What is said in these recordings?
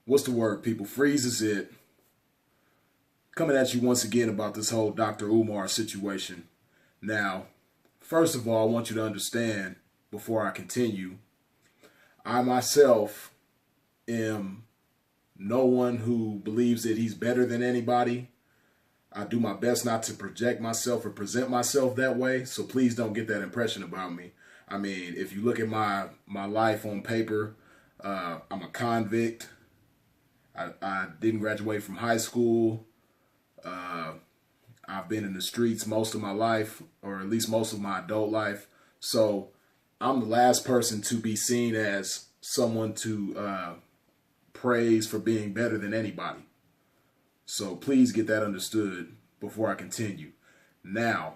what's the word, people? Freezes it. Coming at you once again about this whole Dr. Umar situation. Now, first of all, I want you to understand before I continue, I myself am no one who believes that he's better than anybody. I do my best not to project myself or present myself that way, so please don't get that impression about me. I mean, if you look at my life on paper, I'm a convict. I didn't graduate from high school. I've been in the streets most of my life, or at least most of my adult life. So I'm the last person to be seen as someone to praise for being better than anybody. So please get that understood before I continue. Now,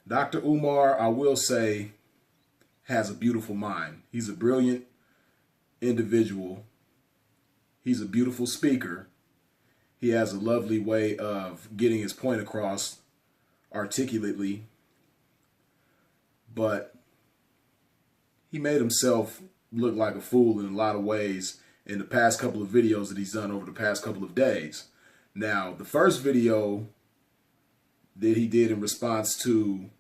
Dr. Umar, I will say, has a beautiful mind. He's a brilliant individual. He's a beautiful speaker. He has a lovely way of getting his point across articulately. But he made himself look like a fool in a lot of ways in the past couple of videos that he's done over the past couple of days. Now, the first video that he did in response to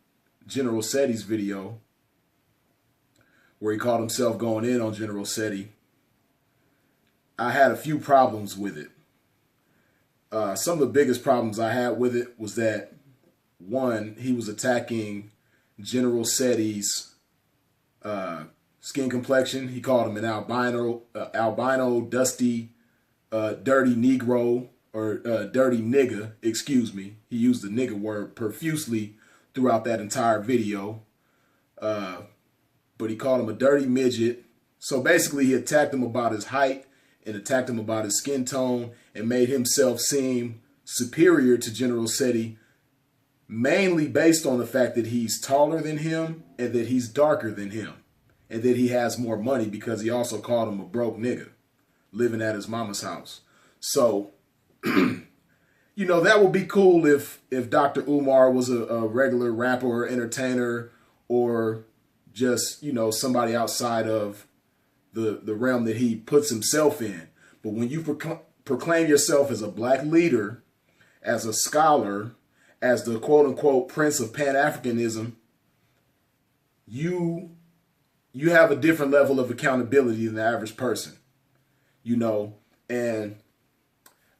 General Seti's video, where he caught himself going in on General Seti, I had a few problems with it. Some of the biggest problems I had with it was that, one, he was attacking General Seti's skin complexion. He called him an albino, dusty, dirty Negro, or dirty nigga, excuse me. He used the nigga word profusely throughout that entire video. But he called him a dirty midget. So basically he attacked him about his height and attacked him about his skin tone and made himself seem superior to General Seti, mainly based on the fact that he's taller than him and that he's darker than him and that he has more money, because he also called him a broke nigga living at his mama's house. So, that would be cool if Dr. Umar was a regular rapper or entertainer, or just, somebody outside of the realm that he puts himself in. But when you proclaim yourself as a black leader, as a scholar, as the quote-unquote prince of Pan-Africanism, you have a different level of accountability than the average person, and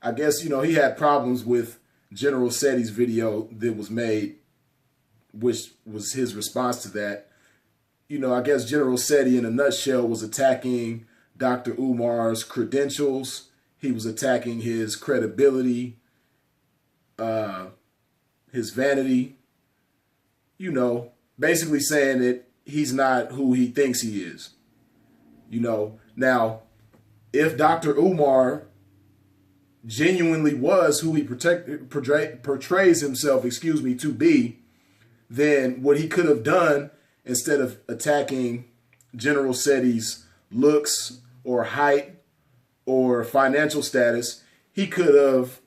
I guess, he had problems with General Seti's video that was made, which was his response to that. I guess General Seti, in a nutshell, was attacking Dr. Umar's credentials. He was attacking his credibility, his vanity, basically saying that he's not who he thinks he is. Now, if Dr. Umar genuinely was who he portrays himself, to be, then what he could have done, instead of attacking General Seti's looks or height or financial status, he could have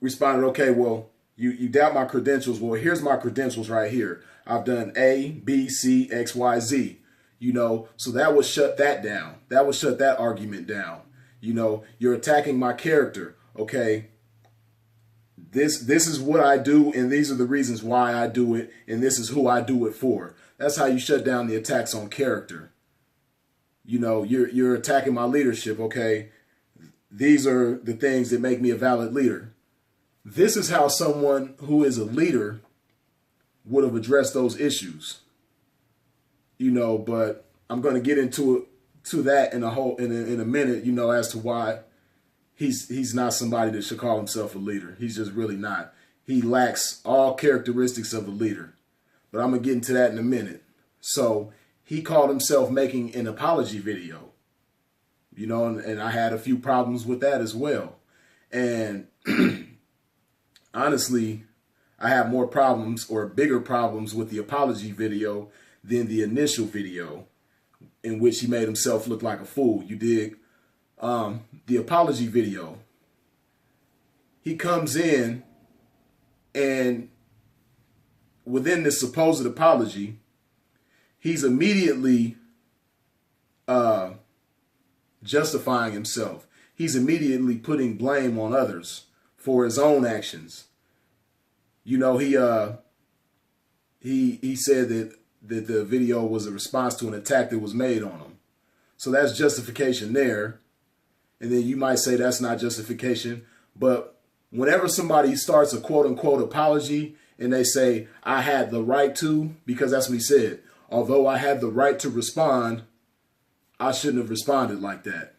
responded, okay, well, you doubt my credentials. Well, here's my credentials right here. I've done A, B, C, X, Y, Z. So that would shut that down. That would shut that argument down. You're attacking my character. Okay, this is what I do, and these are the reasons why I do it, and this is who I do it for. That's how you shut down the attacks on character. You're attacking my leadership. Okay, these are the things that make me a valid leader. This is how someone who is a leader would have addressed those issues. But I'm going to get into that in a minute, as to why he's not somebody that should call himself a leader. He's just really not. He lacks all characteristics of a leader. But I'm going to get into that in a minute. So he called himself making an apology video, and I had a few problems with that as well. And honestly, I have more problems, or bigger problems, with the apology video than the initial video, in which he made himself look like a fool. You dig? The apology video, he comes in, and within this supposed apology, he's immediately justifying himself. He's immediately putting blame on others for his own actions. You know, he said that the video was a response to an attack that was made on him. So that's justification there. And then you might say that's not justification. But whenever somebody starts a quote unquote apology and they say, I had the right to, because that's what he said. Although I had the right to respond, I shouldn't have responded like that.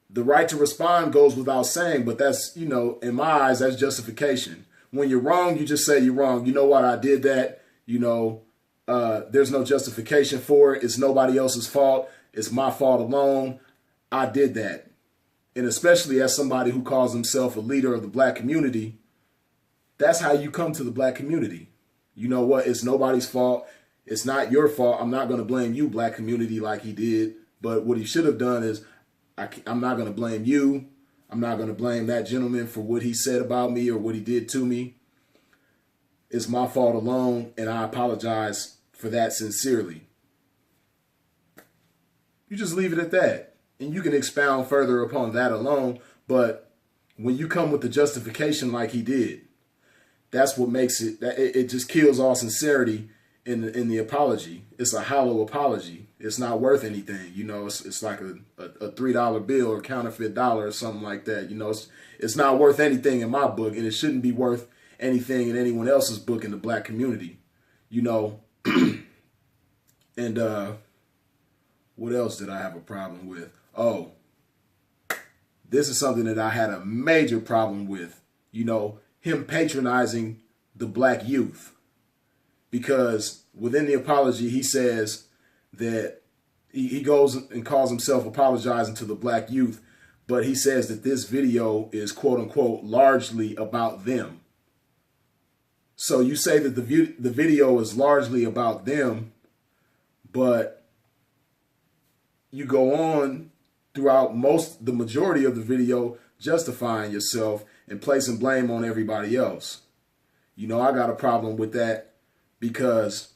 The right to respond goes without saying, but that's, you know, in my eyes, that's justification. When you're wrong, you just say you're wrong. You know what? I did that. You know, there's no justification for it. It's nobody else's fault. It's my fault alone. I did that. And especially as somebody who calls himself a leader of the black community, that's how you come to the black community. You know what? It's nobody's fault. It's not your fault. I'm not going to blame you, black community, like he did. But what he should have done is, I'm not going to blame you. I'm not going to blame that gentleman for what he said about me or what he did to me. It's my fault alone, and I apologize for that sincerely. You just leave it at that. And you can expound further upon that alone. But when you come with the justification like he did, that's what makes it, it just kills all sincerity in the apology. It's a hollow apology. It's not worth anything. You know, it's like a $3 bill or counterfeit dollar or something like that. You know, it's not worth anything in my book, and it shouldn't be worth anything in anyone else's book in the black community. You know, and what else did I have a problem with? Oh, this is something that I had a major problem with. You know, him patronizing the black youth. Because within the apology, he says that he goes and calls himself apologizing to the black youth, but he says that this video is quote unquote largely about them. So you say that the video is largely about them, but you go on throughout the majority of the video justifying yourself and placing blame on everybody else. You know, I got a problem with that. Because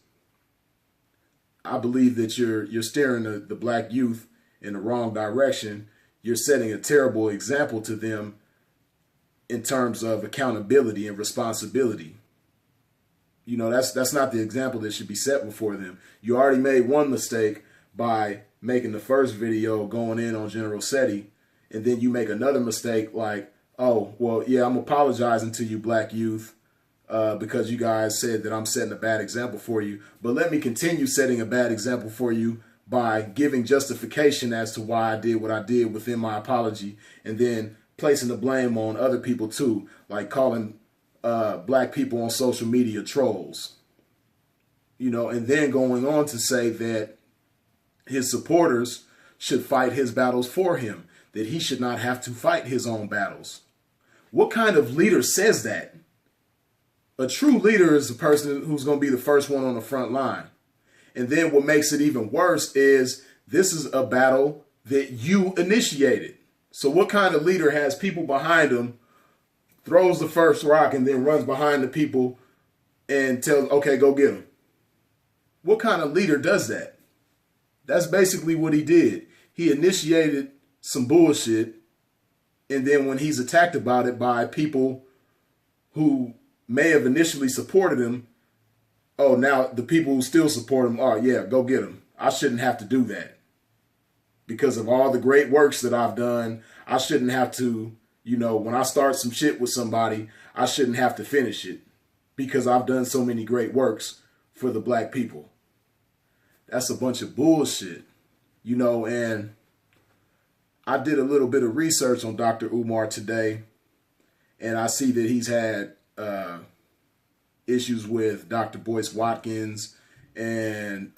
I believe that you're steering the black youth in the wrong direction. You're setting a terrible example to them in terms of accountability and responsibility. You know, that's not the example that should be set before them. You already made one mistake by making the first video going in on General Seti, and then you make another mistake like, oh, well, yeah, I'm apologizing to you, black youth. Because you guys said that I'm setting a bad example for you. But let me continue setting a bad example for you by giving justification as to why I did what I did within my apology, and then placing the blame on other people too, like calling black people on social media trolls. You know, and then going on to say that his supporters should fight his battles for him, that he should not have to fight his own battles. What kind of leader says that? A true leader is the person who's going to be the first one on the front line. And then what makes it even worse is this is a battle that you initiated. So what kind of leader has people behind him, throws the first rock, and then runs behind the people and tells, okay, go get him? What kind of leader does that? That's basically what he did. He initiated some bullshit, and then when he's attacked about it by people who may have initially supported him, oh, now the people who still support him, oh, yeah, go get him. I shouldn't have to do that. Because of all the great works that I've done, I shouldn't have to, you know, when I start some shit with somebody, I shouldn't have to finish it because I've done so many great works for the black people. That's a bunch of bullshit, you know, and I did a little bit of research on Dr. Umar today, and I see that he's had issues with Dr. Boyce Watkins and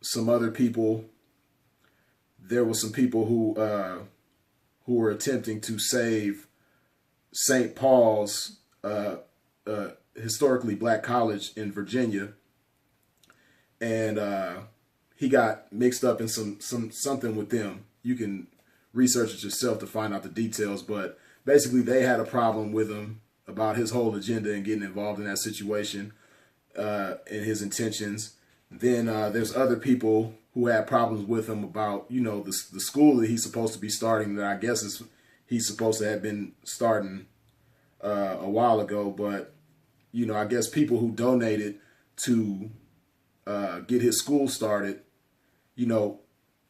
some other people. There were some people who were attempting to save St. Paul's, historically black college in Virginia, and he got mixed up in something with them. You can research it yourself to find out the details, but basically they had a problem with him about his whole agenda and getting involved in that situation and his intentions. Then there's other people who had problems with him about, you know, the school that he's supposed to be starting, that I guess he's supposed to have been starting a while ago. But, you know, I guess people who donated to get his school started, you know,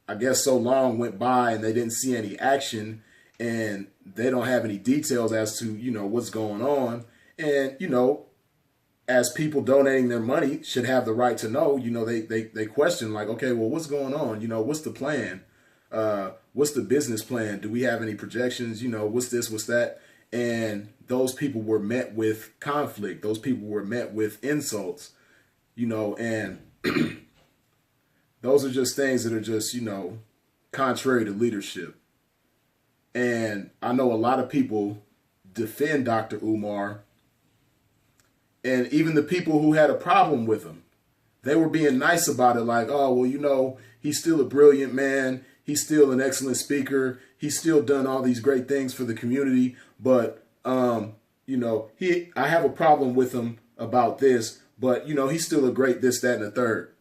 I guess so long went by and they didn't see any action, and they don't have any details as to, you know, what's going on. And, you know, as people donating their money should have the right to know, you know, they question like, okay, well, what's going on? You know, what's the plan? What's the business plan? Do we have any projections? You know, what's this, what's that? And those people were met with conflict. Those people were met with insults, you know, and those are just things that are just, you know, contrary to leadership. And I know a lot of people defend Dr. Umar, and even the people who had a problem with him, they were being nice about it. Like, oh, well, you know, he's still a brilliant man. He's still an excellent speaker. He's still done all these great things for the community. But, you know, I have a problem with him about this, but, you know, he's still a great this, that, and the third.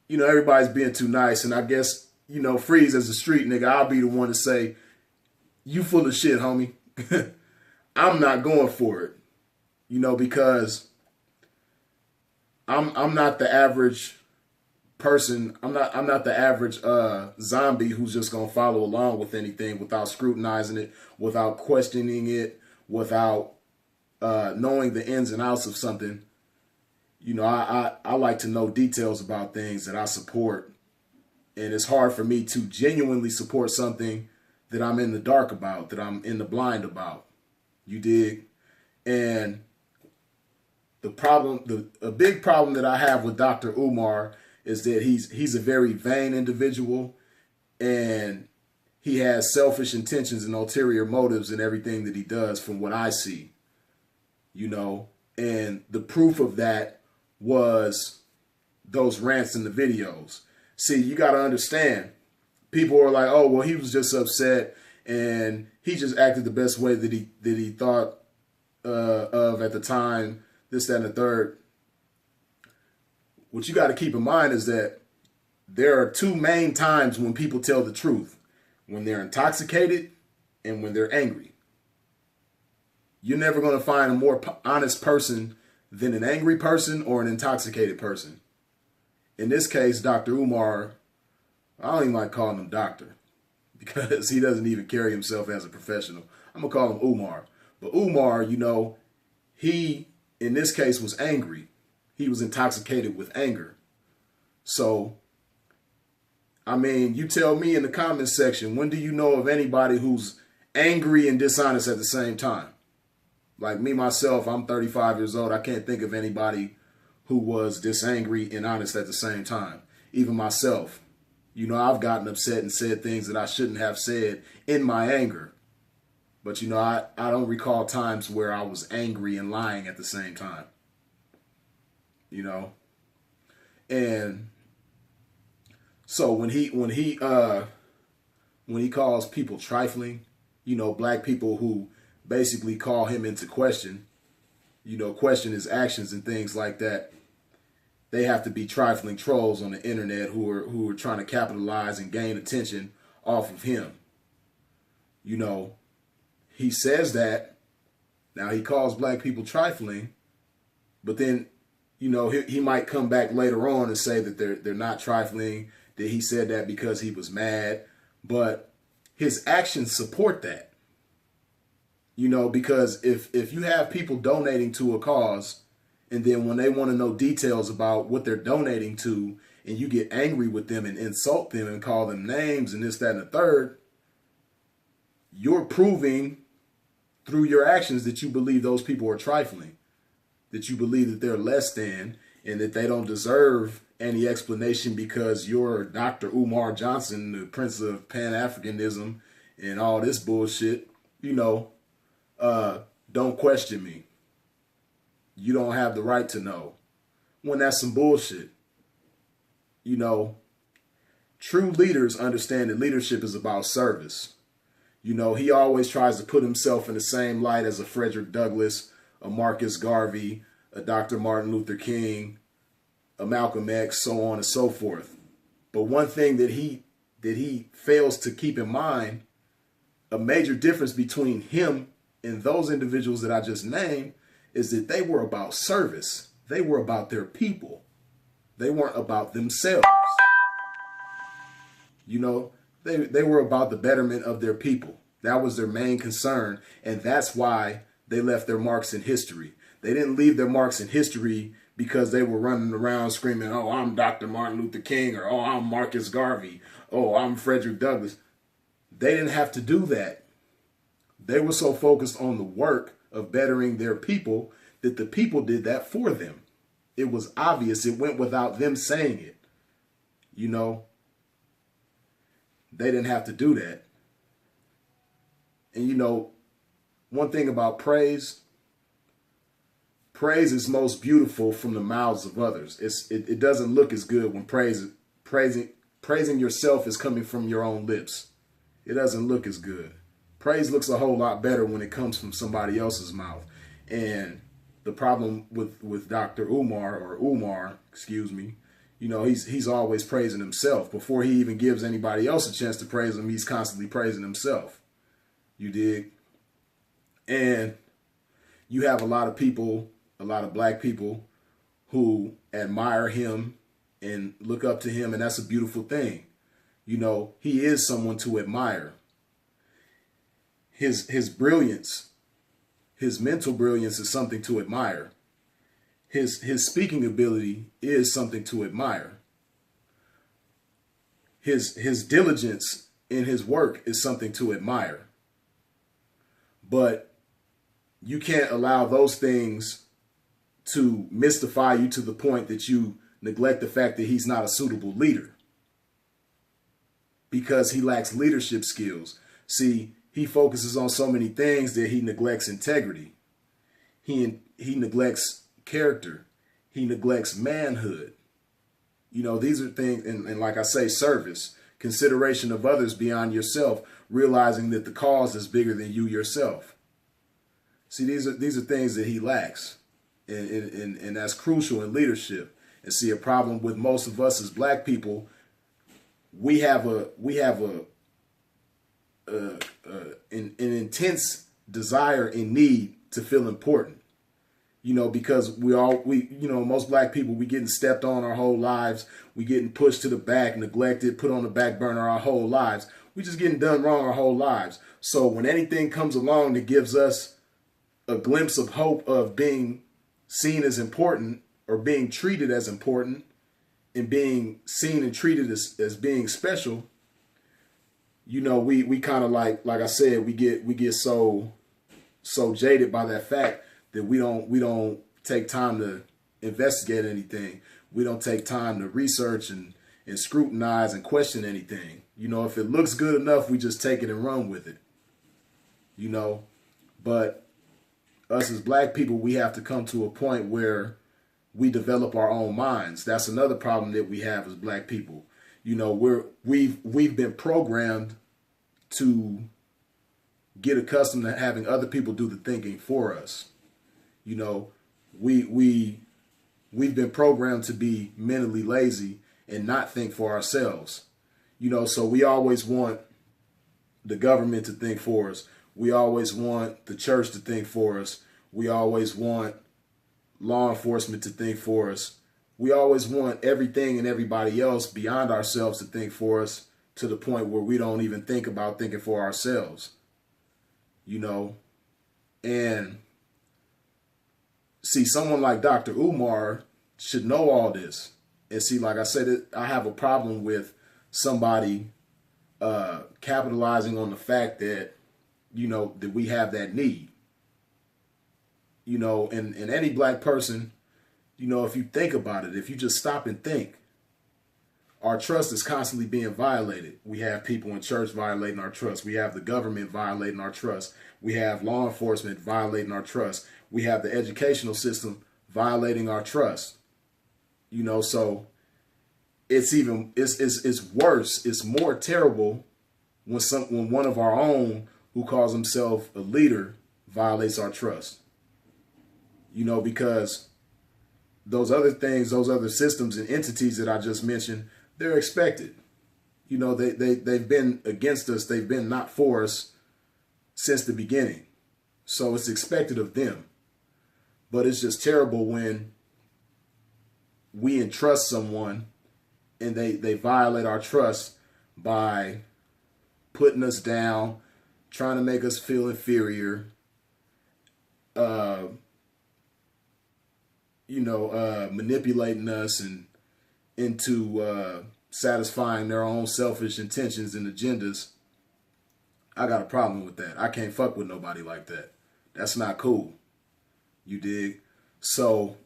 You know, everybody's being too nice. And I guess, you know, Freeze as a street nigga, I'll be the one to say, you full of shit, homie. I'm not going for it. You know, because I'm not the average person. I'm not the average zombie who's just gonna follow along with anything without scrutinizing it, without questioning it, without knowing the ins and outs of something. You know, I like to know details about things that I support, and it's hard for me to genuinely support something that I'm in the dark about, that I'm in the blind about. You dig? And a big problem that I have with Dr. Umar is that he's a very vain individual, and he has selfish intentions and ulterior motives in everything that he does, from what I see. You know, and the proof of that was those rants in the videos. See, you got to understand, people are like, oh, well, he was just upset and he just acted the best way that he thought of at the time, this, that, and the third. What you got to keep in mind is that there are two main times when people tell the truth: when they're intoxicated and when they're angry. You're never going to find a more honest person than an angry person or an intoxicated person. In this case, Dr. Umar, I don't even like calling him doctor because he doesn't even carry himself as a professional. I'm going to call him Umar. But Umar, you know, he, in this case, was angry. He was intoxicated with anger. So, I mean, you tell me in the comments section, when do you know of anybody who's angry and dishonest at the same time? Like me, myself, I'm 35 years old. I can't think of anybody who was this angry and honest at the same time. Even myself. You know, I've gotten upset and said things that I shouldn't have said in my anger. But, you know, I don't recall times where I was angry and lying at the same time. You know? And so when he calls people trifling, you know, black people who basically call him into question, you know, question his actions and things like that, they have to be trifling trolls on the internet who are trying to capitalize and gain attention off of him. You know, he says that. Now he calls black people trifling, but then, you know, he might come back later on and say that they're not trifling, that he said that because he was mad, but his actions support that. You know, because if you have people donating to a cause, and then when they want to know details about what they're donating to, and you get angry with them and insult them and call them names and this, that, and the third, you're proving through your actions that you believe those people are trifling, that you believe that they're less than, and that they don't deserve any explanation because you're Dr. Umar Johnson, the Prince of Pan-Africanism and all this bullshit. You know, don't question me. You don't have the right to know. When that's some bullshit. You know, true leaders understand that leadership is about service. You know, he always tries to put himself in the same light as a Frederick Douglass, a Marcus Garvey, a Dr. Martin Luther King, a Malcolm X, so on and so forth. But one thing that he fails to keep in mind, a major difference between him and those individuals that I just named, is that they were about service. They were about their people. They weren't about themselves. You know, they were about the betterment of their people. That was their main concern, and that's why they left their marks in history. They didn't leave their marks in history because they were running around screaming, oh, I'm Dr. Martin Luther King, or oh, I'm Marcus Garvey, oh, I'm Frederick Douglass. They didn't have to do that. They were so focused on the work of bettering their people that the people did that for them. It was obvious. It went without them saying it. You know, they didn't have to do that. And you know, one thing about praise is most beautiful from the mouths of others. It doesn't look as good when praising yourself is coming from your own lips. It doesn't look as good. Praise looks a whole lot better when it comes from somebody else's mouth. And the problem with Dr. Umar, excuse me, you know, he's always praising himself. Before he even gives anybody else a chance to praise him, he's constantly praising himself. You dig? And you have a lot of people, a lot of black people who admire him and look up to him, and that's a beautiful thing. You know, he is someone to admire. His brilliance, his mental brilliance is something to admire. His speaking ability is something to admire. His diligence in his work is something to admire. But you can't allow those things to mystify you to the point that you neglect the fact that he's not a suitable leader, because he lacks leadership skills. See, he focuses on so many things that he neglects integrity. He neglects character. He neglects manhood. You know, these are things, and like I say, service, consideration of others beyond yourself, realizing that the cause is bigger than you yourself. See, these are things that he lacks, and that's crucial in leadership. And see, a problem with most of us as black people, we have an intense desire and need to feel important. You know, because most black people, we getting stepped on our whole lives. We getting pushed to the back, neglected, put on the back burner our whole lives. We just getting done wrong our whole lives. So when anything comes along that gives us a glimpse of hope of being seen as important, or being treated as important, and being seen and treated as being special, you know, we kind of like I said, we get so jaded by that fact that we don't take time to investigate anything. We don't take time to research and scrutinize and question anything. You know, if it looks good enough, we just take it and run with it. You know, but us as black people, we have to come to a point where we develop our own minds. That's another problem that we have as black people. You know, we've been programmed to get accustomed to having other people do the thinking for us. You know, we've been programmed to be mentally lazy and not think for ourselves. You know, so we always want the government to think for us. We always want the church to think for us. We always want law enforcement to think for us. We always want everything and everybody else beyond ourselves to think for us, to the point where we don't even think about thinking for ourselves. You know, and see, someone like Dr. Umar should know all this. And see, like I said, I have a problem with somebody capitalizing on the fact that, you know, that we have that need. You know, and any black person, you know, if you think about it, if you just stop and think, our trust is constantly being violated. We have people in church violating our trust. We have the government violating our trust. We have law enforcement violating our trust. We have the educational system violating our trust. You know, so it's worse. It's more terrible when one of our own, who calls himself a leader, violates our trust. You know, because those other things, those other systems and entities that I just mentioned, they're expected. You know, they've been against us. They've been not for us since the beginning. So it's expected of them. But it's just terrible when we entrust someone and they violate our trust by putting us down, trying to make us feel inferior, manipulating us and into satisfying their own selfish intentions and agendas. I got a problem with that. I can't fuck with nobody like that. That's not cool. You dig? So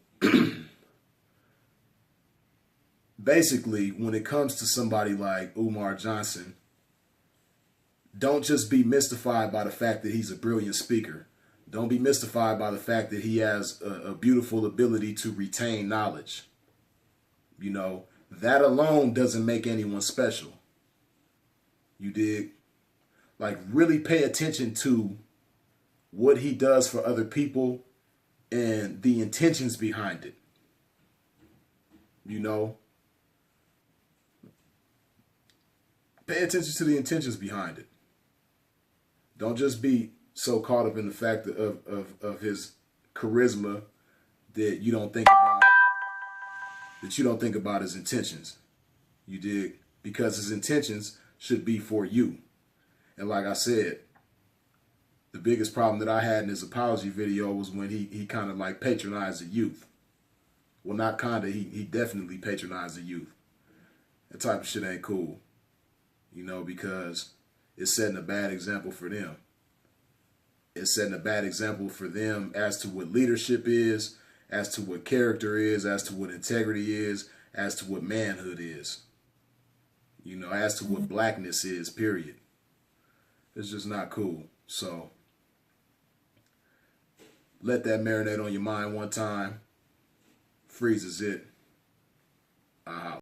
basically, when it comes to somebody like Umar Johnson, don't just be mystified by the fact that he's a brilliant speaker. Don't be mystified by the fact that he has a beautiful ability to retain knowledge. You know, that alone doesn't make anyone special. You dig? Like, really pay attention to what he does for other people and the intentions behind it. You know? Pay attention to the intentions behind it. Don't just be so caught up in the fact of his charisma that you don't think about his intentions. You dig? Because his intentions should be for you. And like I said, the biggest problem that I had in his apology video was when he kind of like patronized the youth. Well, not kind of, he definitely patronized the youth. That type of shit ain't cool. You know, because it's setting a bad example for them. It's setting a bad example for them as to what leadership is, as to what character is, as to what integrity is, as to what manhood is. You know, as to what blackness is, period. It's just not cool. So let that marinate on your mind one time. Freezes it. I holla.